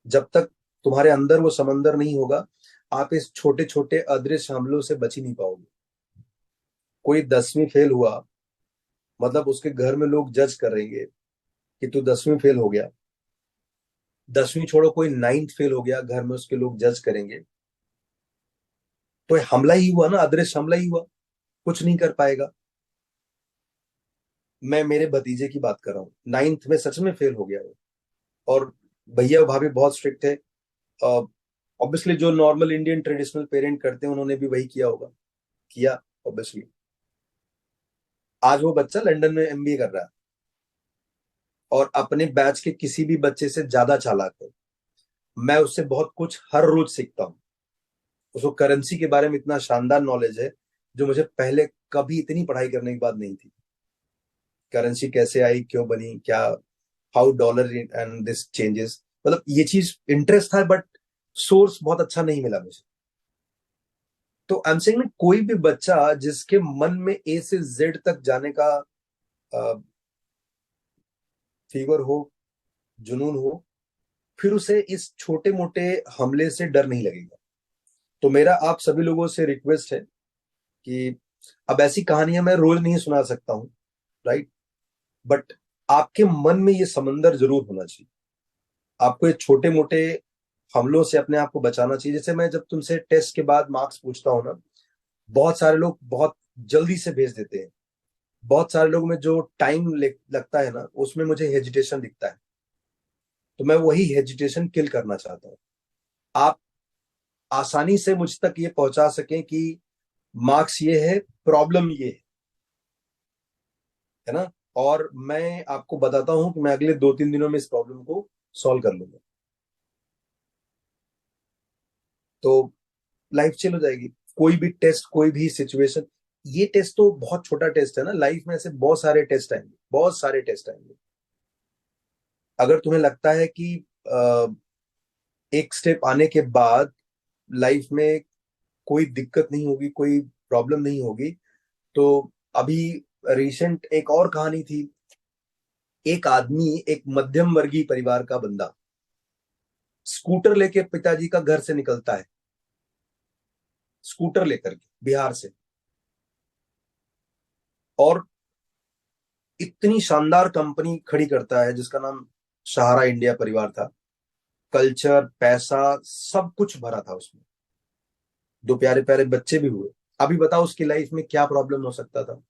जब तक तुम्हारे अंदर वो समंदर नहीं होगा, आप इस छोटे छोटे अदृश्य हमलों से बच ही नहीं पाओगे। कोई 10वीं फेल हुआ, मतलब उसके घर में लोग जज करेंगे कि तू 10वीं फेल हो गया। 10वीं छोड़ो, कोई 9th फेल हो गया, घर में उसके लोग जज करेंगे। तो ये हमला ही हुआ ना, अदृश्य हमला ही हुआ, कुछ नहीं कर पाएगा। मैं मेरे भतीजे की बात कर रहा हूँ, 9th में सच में फेल हो गया वो। और भैया भाभी बहुत स्ट्रिक्ट है। ऑब्वियसली जो नॉर्मल इंडियन ट्रेडिशनल पेरेंट करते हैं, उन्होंने भी वही किया होगा, किया ऑब्वियसली। आज वो बच्चा लंदन में एमबीए कर रहा है, और अपने बैच के किसी भी बच्चे से ज्यादा चालाक है। मैं उससे बहुत कुछ हर रोज सीखता हूँ। उसको करेंसी के बारे में इतना शानदार नॉलेज है, जो मुझे पहले कभी इतनी पढ़ाई करने के बाद नहीं थी। करेंसी कैसे आई, क्यों बनी, क्या, how dollar and this changes, मतलब ये चीज इंटरेस्ट था, बट सोर्स बहुत अच्छा नहीं मिला मुझे। तो आई एम सेइंग, कोई भी बच्चा जिसके मन में ए से जेड तक जाने का फीवर हो, जुनून हो, फिर उसे इस छोटे मोटे हमले से डर नहीं लगेगा। तो मेरा आप सभी लोगों से रिक्वेस्ट है कि अब ऐसी कहानियां मैं रोज नहीं सुना सकता हूँ, राइट, बट आपके मन में ये समंदर जरूर होना चाहिए। आपको ये छोटे मोटे हमलों से अपने आप को बचाना चाहिए। जैसे मैं जब तुमसे टेस्ट के बाद मार्क्स पूछता हूँ ना, बहुत सारे लोग बहुत जल्दी से भेज देते हैं। बहुत सारे लोग में जो टाइम लगता है ना, उसमें मुझे हेजिटेशन दिखता है। तो मैं वही हेजिटेशन किल करना चाहता हूँ। आप आसानी से मुझ तक ये पहुंचा सकें कि मार्क्स ये है, प्रॉब्लम ये है ना, और मैं आपको बताता हूं कि मैं अगले 2-3 दिनों में इस प्रॉब्लम को सॉल्व कर लूंगा, तो लाइफ चेंज हो जाएगी। कोई भी टेस्ट, कोई भी सिचुएशन, ये टेस्ट तो बहुत छोटा टेस्ट है ना, लाइफ में ऐसे बहुत सारे टेस्ट आएंगे, बहुत सारे टेस्ट आएंगे। अगर तुम्हें लगता है कि एक स्टेप आने के बाद लाइफ में कोई दिक्कत नहीं होगी, कोई प्रॉब्लम नहीं होगी, तो अभी रिसेंट एक और कहानी थी। एक आदमी, एक मध्यम वर्गीय परिवार का बंदा, स्कूटर लेके पिताजी का घर से निकलता है। स्कूटर लेकर के बिहार से, और इतनी शानदार कंपनी खड़ी करता है जिसका नाम सहारा इंडिया परिवार था। कल्चर, पैसा, सब कुछ भरा था उसमें। दो प्यारे प्यारे बच्चे भी हुए। अभी बताओ उसकी लाइफ में क्या प्रॉब्लम हो सकता था।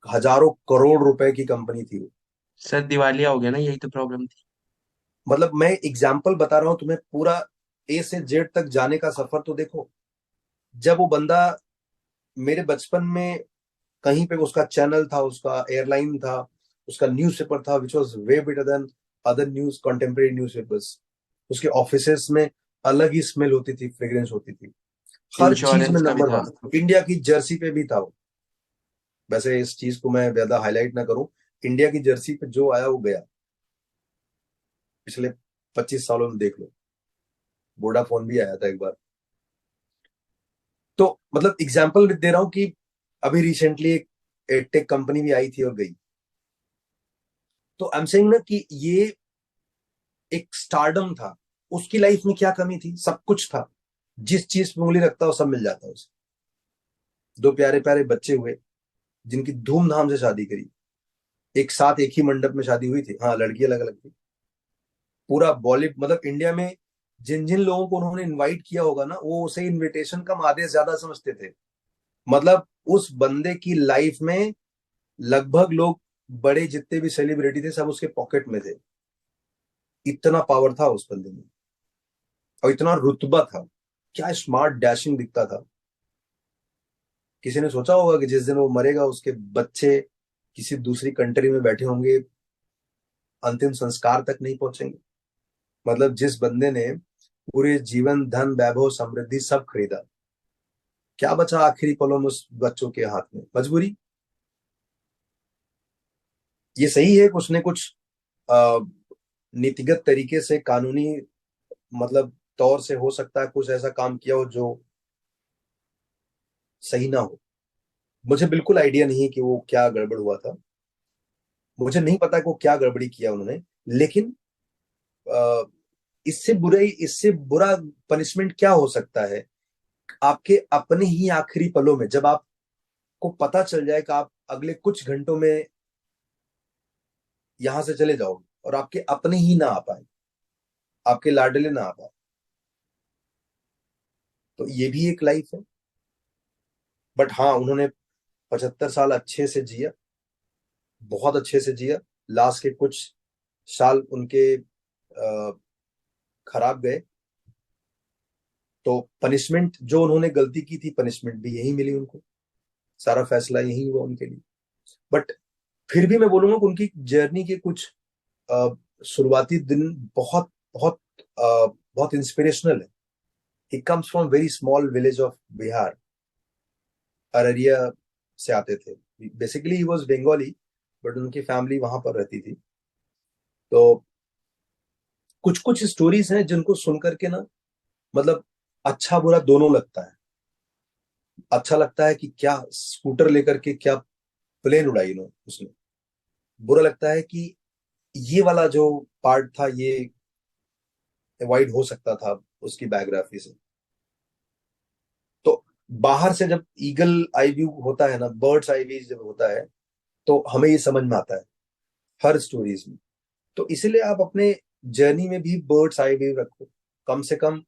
हजारों करोड़ रुपए की कंपनी थी वो। सर दिवालिया हो गया ना, यही तो प्रॉब्लम थी। मतलब मैं एग्जाम्पल बता रहा हूं तुम्हें, पूरा ए से जेड तक जाने का सफर तो देखो। जब वो बंदा मेरे बचपन में कहीं पे उसका चैनल था, उसका एयरलाइन था, उसका न्यूज़पेपर था which was way better than other news contemporary newspapers. उसके ऑफिसेस में अलग ही स्मेल होती थी, फ्रेग्रेंस होती थी, हर चीज में इंश्योरेंस का भी नंबर था। 1। इंडिया की जर्सी पे भी था वो। वैसे इस चीज को मैं ज्यादा हाईलाइट ना करूं, इंडिया की जर्सी पे जो आया वो गया। पिछले 25 सालों में देख लो, वोडाफोन भी आया था एक बार। तो मतलब एग्जाम्पल दे रहा हूं कि अभी रिसेंटली एक टेक कंपनी भी आई थी और गई। तो आई एम सेइंग ना कि ये एक स्टारडम था। उसकी लाइफ में क्या कमी थी? सब कुछ था। जिस चीज पे उंगली रखता हो सब मिल जाता उसे। दो प्यारे प्यारे बच्चे हुए जिनकी धूमधाम से शादी करी। एक साथ एक ही मंडप में शादी हुई थी, हाँ लड़की अलग अलग थी। पूरा बॉलीवुड, मतलब इंडिया में जिन जिन लोगों को उन्होंने इनवाइट किया होगा ना, वो उसे इनविटेशन कम आदेश ज्यादा समझते थे। मतलब उस बंदे की लाइफ में लगभग लोग, बड़े जितने भी सेलिब्रिटी थे सब उसके पॉकेट में थे। इतना पावर था उस बंदे में, और इतना रुतबा था। क्या स्मार्ट डैशिंग दिखता था। किसी ने सोचा होगा कि जिस दिन वो मरेगा उसके बच्चे किसी दूसरी कंट्री में बैठे होंगे, अंतिम संस्कार तक नहीं पहुंचेंगे। मतलब जिस बंदे ने पूरे जीवन, धन, वैभव, समृद्धि सब खरीदा, क्या बचा आखिरी पलों में उस बच्चों के हाथ में? मजबूरी। ये सही है कुछ न कुछ अ, नीतिगत तरीके से, कानूनी मतलब तौर से हो सकता है कुछ ऐसा काम किया हो जो सही ना हो। मुझे बिल्कुल आइडिया नहीं है कि वो क्या गड़बड़ हुआ था। मुझे नहीं पता कि वो क्या गड़बड़ी किया उन्होंने। लेकिन अ, इससे बुरा पनिशमेंट क्या हो सकता है? आपके अपने ही आखिरी पलों में जब आपको पता चल जाए कि आप अगले कुछ घंटों में यहां से चले जाओगे, और आपके अपने ही ना आ पाए, आपके लाडले ना आ पाए, तो ये भी एक लाइफ है। बट हाँ, उन्होंने 75 साल अच्छे से जिया, बहुत अच्छे से जिया। लास्ट के कुछ साल उनके खराब गए। तो पनिशमेंट जो उन्होंने गलती की थी, पनिशमेंट भी यही मिली उनको। सारा फैसला यही हुआ उनके लिए। बट फिर भी मैं बोलूंगा कि उनकी जर्नी के कुछ अ, शुरुआती दिन बहुत बहुत बहुत इंस्पिरेशनल है। He comes from very small village of Bihar, Araria से आते थे। Basically he was Bengali, but उनकी फैमिली वहां पर रहती थी। तो कुछ कुछ स्टोरीज हैं जिनको सुन करके ना, मतलब अच्छा बुरा दोनों लगता है। अच्छा लगता है कि क्या स्कूटर लेकर के क्या प्लेन उड़ाई नो उसने। बुरा लगता है कि ये वाला जो पार्ट था ये अवॉइड हो सकता था उसकी बायोग्राफी से। तो बाहर से जब ईगल आई व्यू होता है ना, बर्ड्स आई व्यू जब होता है, तो हमें ये समझ में आता है हर स्टोरीज में। तो इसीलिए आप अपने जर्नी में भी बर्ड्स आई व्यू रखो। कम से कम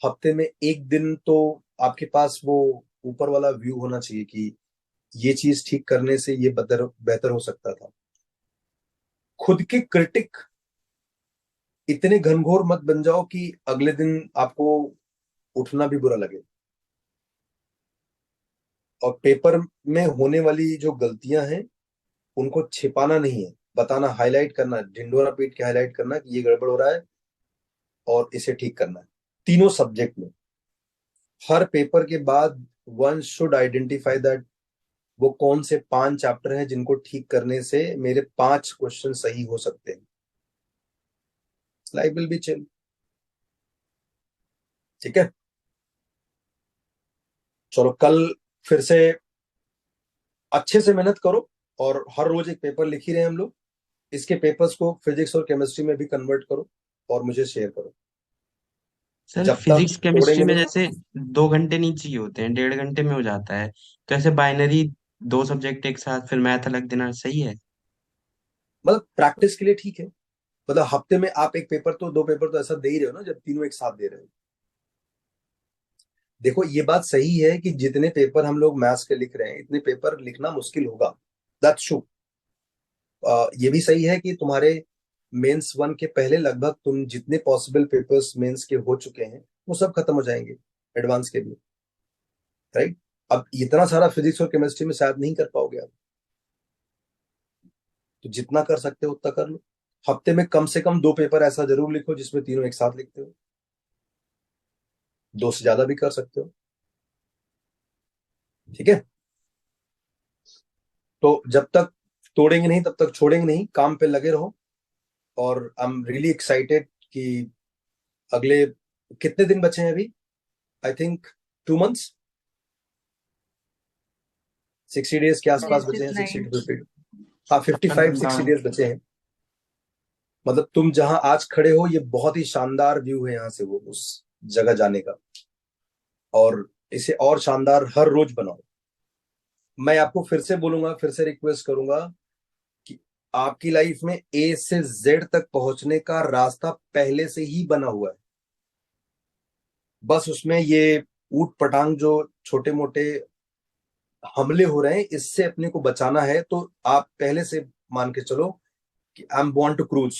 हफ्ते में एक दिन तो आपके पास वो ऊपर वाला व्यू होना चाहिए कि ये चीज ठीक करने से ये बेहतर बेहतर हो सकता था। खुद के क्रिटिक इतने घनघोर मत बन जाओ कि अगले दिन आपको उठना भी बुरा लगे। और पेपर में होने वाली जो गलतियां हैं उनको छिपाना नहीं है, बताना, हाईलाइट करना, ढिंडोरा पीट के हाईलाइट करना कि ये गड़बड़ हो रहा है और इसे ठीक करना है। तीनों सब्जेक्ट में हर पेपर के बाद वन शुड आइडेंटिफाई दैट वो कौन से 5 चैप्टर हैं जिनको ठीक करने से मेरे 5 क्वेश्चन सही हो सकते हैं। Life will be chill. ठीक है, चलो कल फिर से अच्छे से मेहनत करो, और हर रोज एक पेपर लिख ही रहे हैं हम लोग। इसके पेपर्स को फिजिक्स और केमिस्ट्री में भी कन्वर्ट करो और मुझे शेयर करो। सर जब तक फिजिक्स केमिस्ट्री तोड़ेंगे में नहीं। जैसे 2 घंटे नहीं चाहिए होते हैं, 1.5 घंटे में हो जाता है। तो ऐसे बाइनरी 2 सब्जेक्ट एक साथ फिर मैथ अलग देना सही है। मतलब प्रैक्टिस के लिए ठीक है। मतलब हफ्ते में आप एक पेपर तो 2 पेपर तो ऐसा दे ही रहे हो ना, जब तीनों एक साथ दे रहे हो। देखो ये बात सही है कि जितने पेपर हम लोग मैथ्स के लिख रहे हैं, इतने पेपर लिखना मुश्किल होगा। That's true. ये भी सही है कि तुम्हारे मेंस 1 के पहले लगभग तुम जितने पॉसिबल पेपर्स मेंस के हो चुके हैं वो सब खत्म हो जाएंगे, एडवांस के भी। राइट। अब इतना सारा फिजिक्स और केमिस्ट्री में शायद नहीं कर पाओगे आप, तो जितना कर सकते हो उतना कर लो। हफ्ते में कम से कम 2 पेपर ऐसा जरूर लिखो जिसमें तीनों एक साथ लिखते हो। 2 से ज्यादा भी कर सकते हो। ठीक है। तो जब तक तोड़ेंगे नहीं तब तक छोड़ेंगे नहीं, काम पे लगे रहो। और आई एम रियली एक्साइटेड कि अगले कितने दिन बचे हैं अभी। आई थिंक 2 मंथ्स, 60 डेज के आसपास Yes, बचे हैं, it's 60 nine. टू 50। हाँ, 55-60 हाँ डेज बचे हैं। मतलब तुम जहां आज खड़े हो ये बहुत ही शानदार व्यू है यहाँ से वो उस जगह जाने का। और इसे और शानदार हर रोज बनाओ। मैं आपको फिर से बोलूंगा, फिर से रिक्वेस्ट करूंगा कि आपकी लाइफ में ए से जेड तक पहुंचने का रास्ता पहले से ही बना हुआ है। बस उसमें ये ऊट पटांग जो छोटे मोटे हमले हो रहे हैं इससे अपने को बचाना है। तो आप पहले से मान के चलो कि I am born to cruise,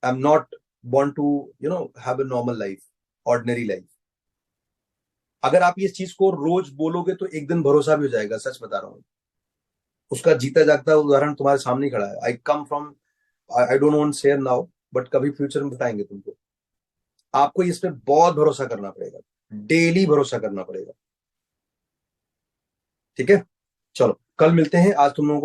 I am not born to have a normal life, ordinary life. अगर आप इस चीज को रोज बोलोगे तो एक दिन भरोसा भी हो जाएगा, सच बता रहा हूं। उसका जीता जागता उदाहरण तुम्हारे सामने ही खड़ा है। I come from, I don't want share now, but कभी फ्यूचर में बताएंगे तुमको। आपको इस पे बहुत भरोसा करना पड़ेगा, डेली भरोसा करना पड़ेगा। ठीक है। चलो कल मिलते हैं। आज तुम लोगों को